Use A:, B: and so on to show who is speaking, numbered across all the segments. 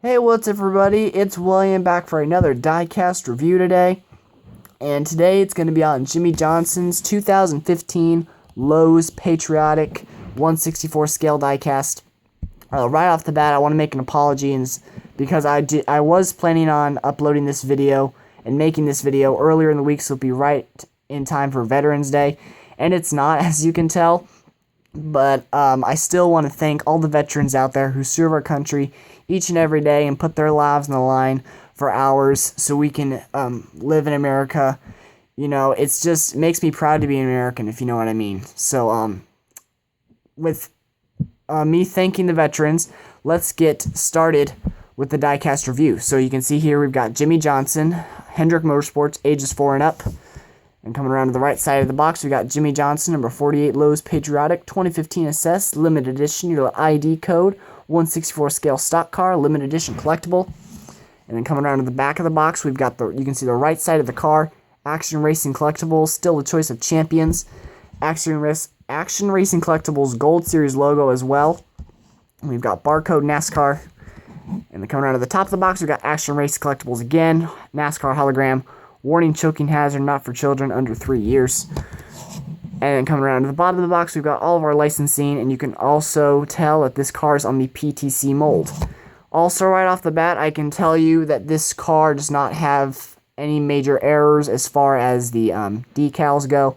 A: Hey, what's up, everybody? It's William back for another Diecast review today. And today it's going to be on Jimmie Johnson's 2015 Lowe's Patriotic 1/64 scale diecast. Right off the bat, I want to make an apology because I was planning on uploading this video and making this video earlier in the week, so it'll be right in time for Veterans Day. And it's not, as you can tell. But I still want to thank all the veterans out there who serve our country each and every day and put their lives on the line for ours so we can live in America. You know, it makes me proud to be an American, if you know what I mean. So with me thanking the veterans, let's get started with the diecast review. So you can see here we've got Jimmie Johnson, Hendrick Motorsports, ages 4 and up. And coming around to the right side of the box, we got Jimmie Johnson, number 48, Lowe's Patriotic, 2015 SS, limited edition, your ID code, 1/64 scale stock car, limited edition collectible. And then coming around to the back of the box, we've got you can see the right side of the car, Action Racing Collectibles, still the choice of champions, Action Racing Collectibles Gold Series logo as well. And we've got barcode Nascar. And then coming around to the top of the box, we've got Action Racing Collectibles again, NASCAR hologram, warning, choking hazard, not for children under 3 years. And then coming around to the bottom of the box, we've got all of our licensing, and you can also tell that this car is on the PTC mold. Also, right off the bat, I can tell you that this car does not have any major errors as far as the decals go.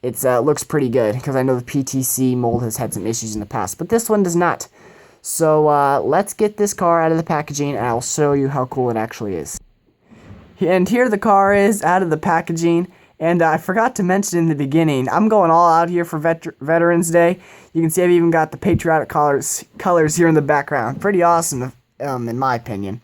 A: It looks pretty good, because I know the PTC mold has had some issues in the past, but this one does not. So let's get this car out of the packaging, and I'll show you how cool it actually is. And here the car is out of the packaging, and I forgot to mention in the beginning, I'm going all out here for Veterans Day. You can see I've even got the Patriotic colors here in the background. Pretty awesome, in my opinion.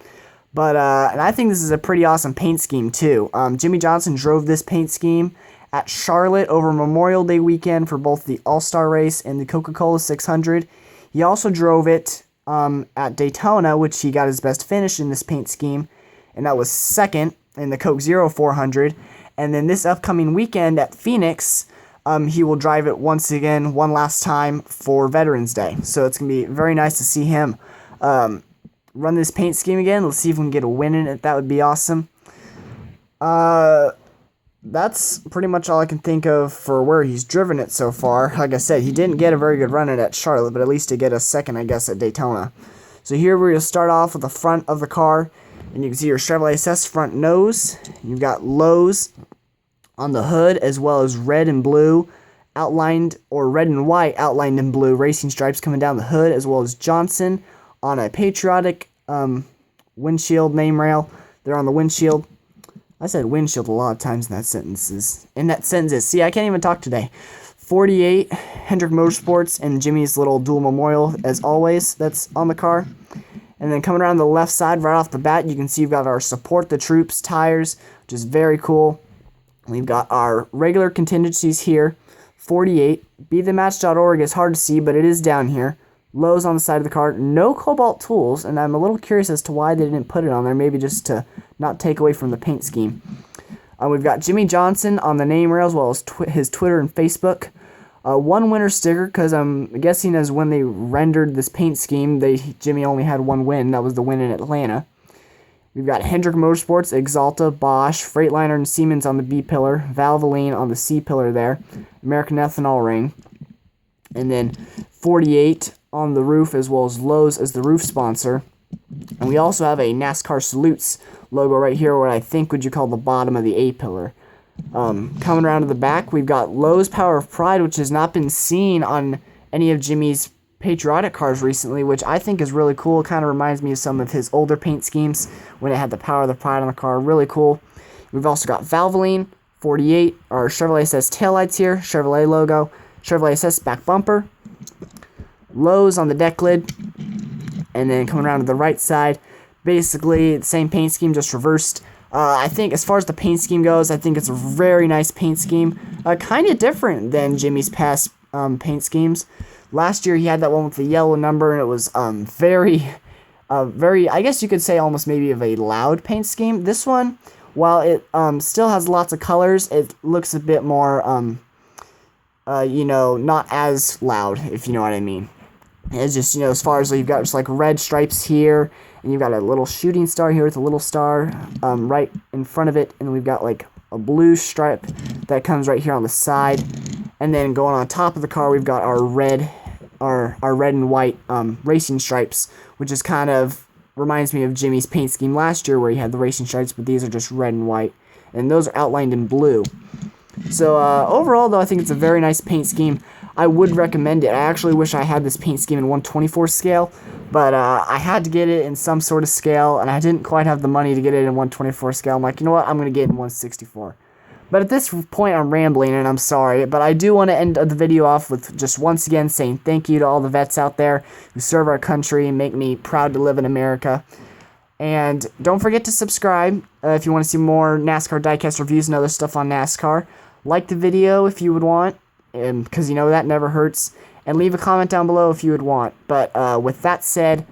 A: But and I think this is a pretty awesome paint scheme too. Jimmie Johnson drove this paint scheme at Charlotte over Memorial Day weekend for both the All-Star race and the Coca-Cola 600. He also drove it at Daytona, which he got his best finish in this paint scheme, and that was second in the Coke Zero 400. And then this upcoming weekend at Phoenix, he will drive it once again, one last time for Veterans Day. So it's going to be very nice to see him run this paint scheme again. Let's see if we can get a win in it. That would be awesome. That's pretty much all I can think of for where he's driven it so far. Like I said, he didn't get a very good run in it at Charlotte, but at least to get a second, I guess, at Daytona. So here we're going to start off with the front of the car. And you can see your Chevrolet SS front nose. You've got Lowe's on the hood, as well as red and blue outlined, or red and white outlined in blue racing stripes coming down the hood, as well as Johnson on a Patriotic windshield name rail. They're on the windshield. I said windshield a lot of times in that sentences. See, I can't even talk today. 48 Hendrick Motorsports and Jimmie's little dual memorial, as always, that's on the car. And then coming around the left side, right off the bat, you can see we've got our Support the Troops tires, which is very cool. We've got our regular contingencies here, 48. BeTheMatch.org is hard to see, but it is down here. Lowe's on the side of the car. No Cobalt tools, and I'm a little curious as to why they didn't put it on there, maybe just to not take away from the paint scheme. We've got Jimmie Johnson on the name rail, as well as his Twitter and Facebook. One winner sticker, because I'm guessing as when they rendered this paint scheme, Jimmie only had one win. That was the win in Atlanta. We've got Hendrick Motorsports, Axalta, Bosch, Freightliner, and Siemens on the B pillar, Valvoline on the C pillar there, American Ethanol ring, and then 48 on the roof, as well as Lowe's as the roof sponsor. And we also have a NASCAR Salutes logo right here, what I think would you call the bottom of the A pillar. Coming around to the back, we've got Lowe's Power of Pride, which has not been seen on any of Jimmie's Patriotic cars recently, which I think is really cool. It kind of reminds me of some of his older paint schemes when it had the Power of the Pride on the car. Really cool. We've also got Valvoline, 48, our Chevrolet SS taillights here, Chevrolet logo, Chevrolet SS back bumper, Lowe's on the deck lid, and then coming around to the right side, basically the same paint scheme, just reversed. I think as far as the paint scheme goes, I think it's a very nice paint scheme. Kind of different than Jimmie's past paint schemes. Last year he had that one with the yellow number, and it was very, I guess you could say almost maybe of a loud paint scheme. This one, while it still has lots of colors, it looks a bit more, not as loud, if you know what I mean. It's just, as far as you've got just like red stripes here, and you've got a little shooting star here with a little star right in front of it, and we've got like a blue stripe that comes right here on the side, and then going on top of the car, we've got our red and white racing stripes, which is kind of reminds me of Jimmie's paint scheme last year where he had the racing stripes, but these are just red and white, and those are outlined in blue. So overall, though, I think it's a very nice paint scheme. I would recommend it. I actually wish I had this paint scheme in 1/24 scale, but I had to get it in some sort of scale, and I didn't quite have the money to get it in 1/24 scale. I'm like, you know what? I'm going to get it in 1/64. But at this point, I'm rambling, and I'm sorry, but I do want to end the video off with just once again saying thank you to all the vets out there who serve our country and make me proud to live in America. And don't forget to subscribe if you want to see more NASCAR diecast reviews and other stuff on NASCAR. Like the video if you would want, because that never hurts. And leave a comment down below if you would want. But with that said,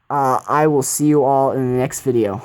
A: I will see you all in the next video.